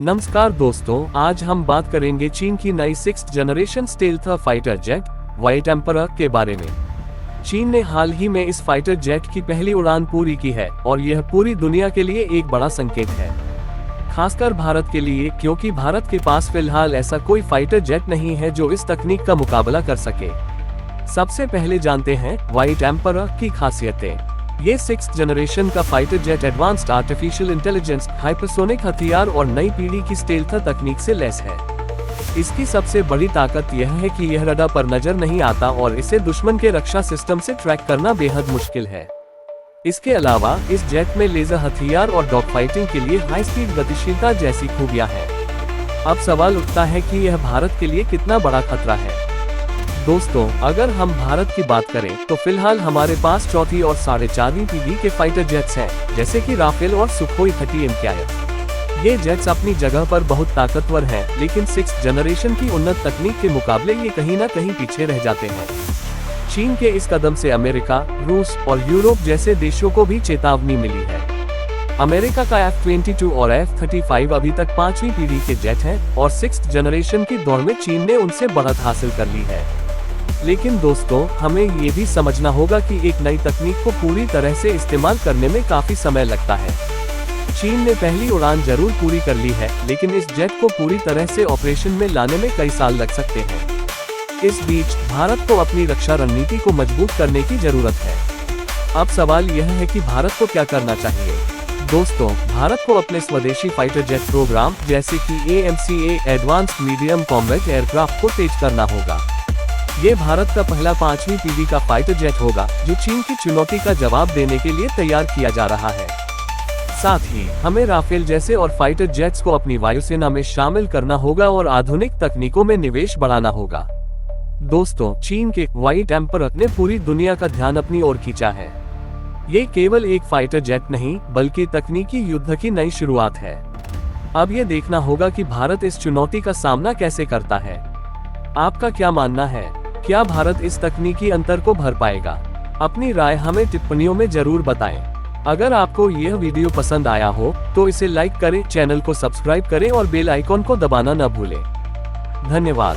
नमस्कार दोस्तों, आज हम बात करेंगे चीन की नई 6th generation stealth fighter jet white emperor के बारे में। चीन ने हाल ही में इस फाइटर जेट की पहली उड़ान पूरी की है और यह पूरी दुनिया के लिए एक बड़ा संकेत है, खासकर भारत के लिए, क्योंकि भारत के पास फिलहाल ऐसा कोई फाइटर जेट नहीं है जो इस तकनीक का मुकाबला कर सके। सबसे पहले जानते हैं व्हाइट एम्परर की खासियतें। ये 6th जनरेशन का fighter jet advanced artificial intelligence, hypersonic हथियार और नई पीढ़ी की स्टेल्थ तकनीक से लैस है। इसकी सबसे बड़ी ताकत यह है कि यह रडार पर नजर नहीं आता और इसे दुश्मन के रक्षा सिस्टम से ट्रैक करना बेहद मुश्किल है। इसके अलावा इस जेट में लेजर हथियार और डॉग फाइटिंग के लिए हाई स्पीड गतिशीलता जैसी खूबियां हैं। अब सवाल उठता है कि यह भारत के लिए कितना बड़ा खतरा है। दोस्तों, अगर हम भारत की बात करें तो फिलहाल हमारे पास चौथी और 4.5वीं पीढ़ी के फाइटर जेट्स हैं, जैसे कि राफेल और सुखोई 30 MKI। ये जेट्स अपनी जगह पर बहुत ताकतवर हैं, लेकिन 6th जनरेशन की उन्नत तकनीक के मुकाबले ये कहीं न कहीं पीछे रह जाते हैं। चीन के इस कदम से अमेरिका, रूस और यूरोप जैसे देशों को भी चेतावनी मिली है। अमेरिका का F-22 और F-35 अभी तक 5वीं पीढ़ी के जेट हैं और 6th जनरेशन की दौड़ में चीन ने उनसे बढ़त हासिल कर ली है। लेकिन दोस्तों, हमें ये भी समझना होगा कि एक नई तकनीक को पूरी तरह से इस्तेमाल करने में काफी समय लगता है। चीन ने पहली उड़ान जरूर पूरी कर ली है, लेकिन इस जेट को पूरी तरह से ऑपरेशन में लाने में कई साल लग सकते हैं। इस बीच भारत को अपनी रक्षा रणनीति को मजबूत करने की जरूरत है। अब सवाल यह है कि भारत को क्या करना चाहिए। दोस्तों, भारत को अपने स्वदेशी फाइटर जेट प्रोग्राम जैसे कि AMCA advanced medium combat aircraft को तेज करना होगा। ये भारत का पहला 5वीं पीढ़ी का फाइटर जेट होगा जो चीन की चुनौती का जवाब देने के लिए तैयार किया जा रहा है। साथ ही हमें राफेल जैसे और फाइटर जेट्स को अपनी वायुसेना में शामिल करना होगा और आधुनिक तकनीकों में निवेश बढ़ाना होगा। दोस्तों, चीन के व्हाइट एम्परर ने पूरी दुनिया का ध्यान अपनी ओर खींचा है। ये केवल एक फाइटर जेट नहीं, बल्कि तकनीकी युद्ध की नई शुरुआत है। अब ये देखना होगा कि भारत इस चुनौती का सामना कैसे करता है। आपका क्या मानना है? क्या भारत इस तकनीकी अंतर को भर पाएगा? अपनी राय हमें टिप्पणियों में जरूर बताएं। अगर आपको यह वीडियो पसंद आया हो तो इसे लाइक करें, चैनल को सब्सक्राइब करें और बेल आइकॉन को दबाना न भूलें। धन्यवाद।